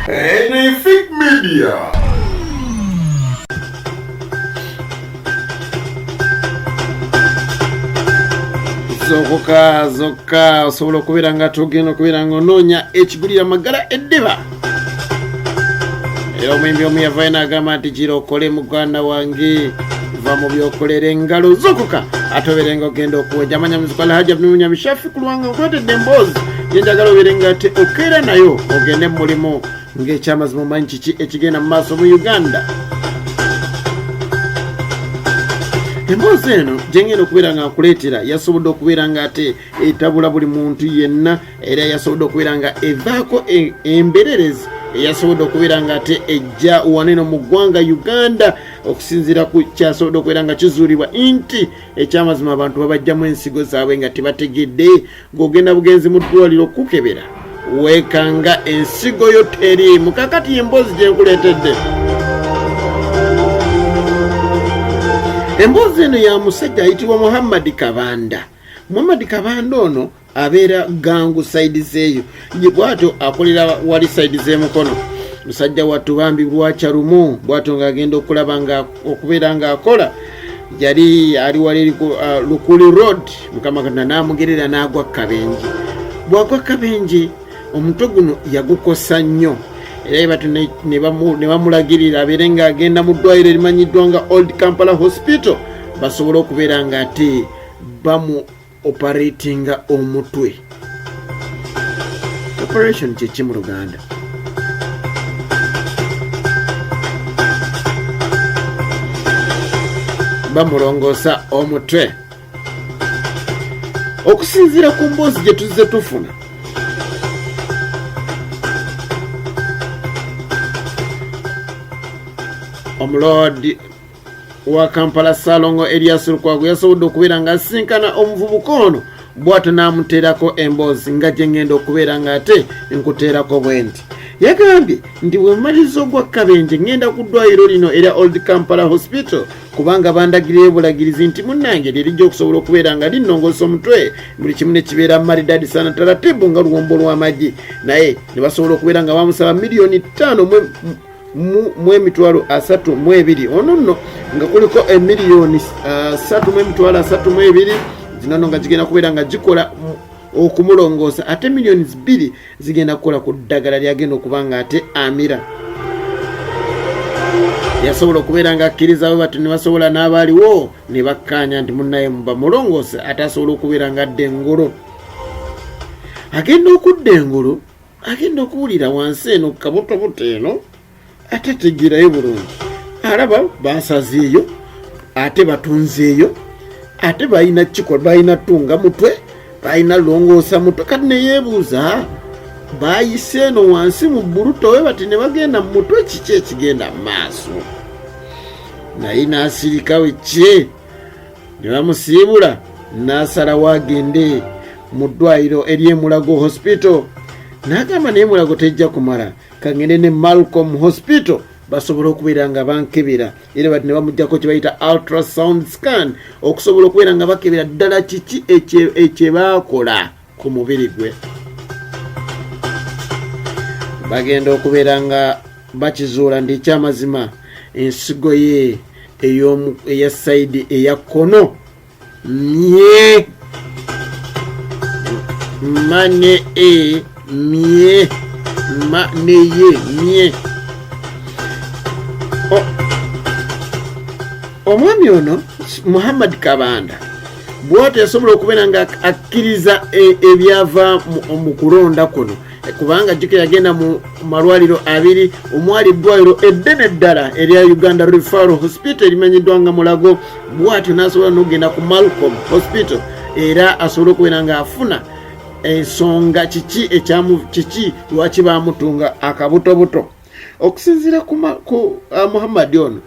Anything Media. Zoka osobola okubeera nga tugenda okubeera nga onoonya ekigulira magala eddiba. Era omwimbi omu yavaayo n'agamba nti gira okole muganda wange va mu byokolera engalo zokoka ate obeere nga ogenda okuwejja amanya muziku Alhajj Erias Mishafi ku lwanga nkwetedde emboozi yenjagala obeere nga ate okeera nayo ogende mu mulimu ng'ekyamazima omanyi kiki ekigenda mu maaso mu Uganda. Emboozi eno gyengenda okubeera nga nkuleetera yasobodde okubeera nga ate etabula buli muntu yenna era yasobodde okubeera nga evaako embererezi eyasobodde okubeera nga ate ejja waneno mu ggwanga Uganda okusinziira ku kyasobodde okubeera nga kizuulibwa nti ekyamazima abantu babajjamu ensigo zaabwe nga tebategedde ng'ogenda bugenzi mu ddwaliro kukebera weekanga ensigo yo teri mukakati emboozi gye nkuleetedde. Emboozi eno ya musajja ayitibwa Muhammad Kabanda. Muhammad Kabanda ono abeera gangu side zeeyo bw'atyo akolera wali side z'emukono. Musajja wattu bambi lwacha lumu bw'atyo ng'agenda okulaba nga okubeera ng'akola yali ali wali Lukuli Road Mukama Katonda n'amugerera n'agwa kabenje. Bw'agwa kabenje omutwe guno yagukosa nnyo era batu ne bamulagirira abeere ng'agenda mu ddwaliro erimanyiddwa nga Old Kampala Hospital basobole okubeera nga ate bamu operatinga omutwe. Operation kiki mu Luganda? Bamulongoosa omutwe. Okusinziira ku mboozi gye tuzze tufuna Omuloodi wa Kampala Salongo Erias Lukwago yasobodde okubeera nga asinkana omuvubuka ono bw'atyo n'amuteerako emboozi nga gye ngenda okubeera nga ate nkuteerako bwe nti yagambye nti bwe mmaliriza ogwa kabenje ngenda ku ddwaliro lino era Old Kampala Hospital kubanga bandagiriye bulagirizi nti munnange lirijja okusobola okubeera nga linnongoosa omutwe buli kimu ne kibeera maridadi sana taratibu nga luwombo lw'amagi naye ne basobola okubeera nga bamusaba $5 mu emitwalo 32 ono nno nga kuliko $3.32 zino nga zigenda kubeera nga zikola okumulongoosa ate $2 zigenda kukola ku ddagala lyagenda okuba nga ate amira. Yasobola okubeera nga akkirizawo bati ne basobola n'abaaliwo ne bakkaanya nti munnaye bamulongoose ate asobola okubeera nga adda engolo. Agenda okudda engolo agenda okuwulira wansi eno kabotoboto eno ate tegerayo bulungi alaba basazeeyo ate batunzeeyo ate balina kikola balina tunga mutwe balina longoosa mutwe kati neyeebuuza bayise eno wansi mu bbuluto we bati ne bagenda mu mutwe kiki ekigenda mu maaso naye n'asirikawe kye ne bamusiibula n'asalawo agende mu ddwaliro ery'emulago hospital n'agamba naye mulago tejja kumala kangende ne Malcolm Hospital basobola okubeera nga bankebera era bati ne bamujjako kye bayita ultrasound scan okusobola okubeera nga bakebera ddala kiki ekyebaakola ku mubiri gwe. Bagenda okubeera nga bakizuula ndi ekyamazima ensigo ye eya saidi eya kkono mye mane mye ma neye mye. Omwami ono Muhammad Kabanda bw'atyo yasobola okubeera nga akkiriza ebyava mu kulonda kuno kubanga jjuke yagenda mu malwaliro abiri omwali eddwaliro eddene ddala erya Uganda Referral Hospital erimanyiddwa nga Mulago bw'atyo n'asobola n'okugenda ku Malcolm Hospital era asobola okubeera nga afuna ensonga kiki lwaki bamutunga akabutobuto. Okusinziira ku Muhammad ono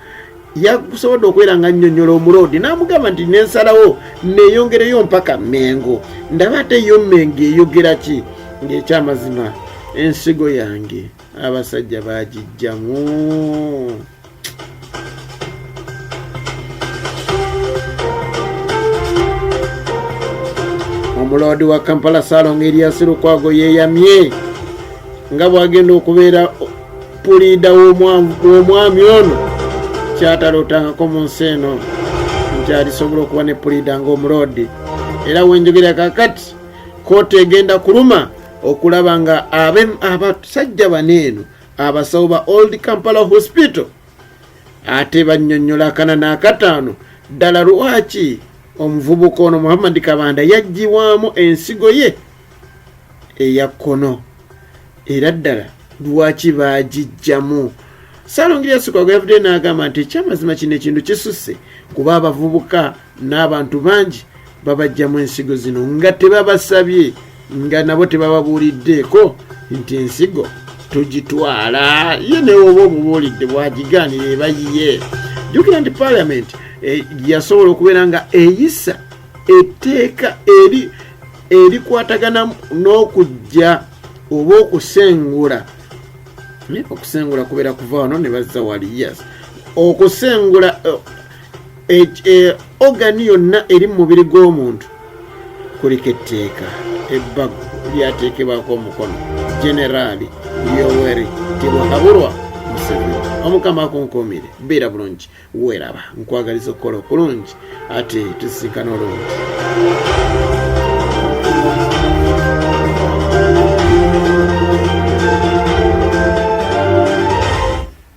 yakusobodde okubeera nga nnyonnyola omuloodi n'amugamba nti nensalawo neeyongereyo mpaka Mengo ndaba ate yo Mengo eyogera ki ng'ekyamazima ensigo yange abasajja baagijjamu. Omuloodi wa Kampala Salongo Erias Lukwago yeeyamye nga bw'agenda okubeera pulida w'omwami ono kyatalootangako mu nsi eno nti alisobola okuba ne pulida ng'omuloodi. Era wenjogera kakati kooti egenda kuluma okulaba nga abasajja baneeno abasawo ba Old Kampala Hospital ate bannyonnyola 4 na 5 ddala lwaki omuvubuka ono Muhammad Kabanda yaggiwaamu ensigo ye eya kkono, era ddala lwaki baagijjamu. Ssalongi Lukwago yavudde n'agamba nti ekyamazima kino ekintu kisusse kuba abavubuka n'abantu bangi babajjamu ensigo zino nga tebabasabye, nga nabo tebababuuliddeeko nti ensigo tugitwala. Ye newoba omubuulidde bwagigaanira ebayiye. Jjukira nti paalamenti yasobola okubeera nga eyisa etteeka erikwatagana n'okujja oba okusengula. Naye okusengula kubeera kuva wano ne bazza wali, yes, okusengula ogani yonna eri mu mubiri gw'omuntu kuliko etteeka ebbago lyateekebwako omukono generaali Yoweri Tibuhaburwa Museveni. Omukama akunkuumire, beera bulungi, weeraba, nkwagaliza okukola okulungi ate tusisinkana olungi.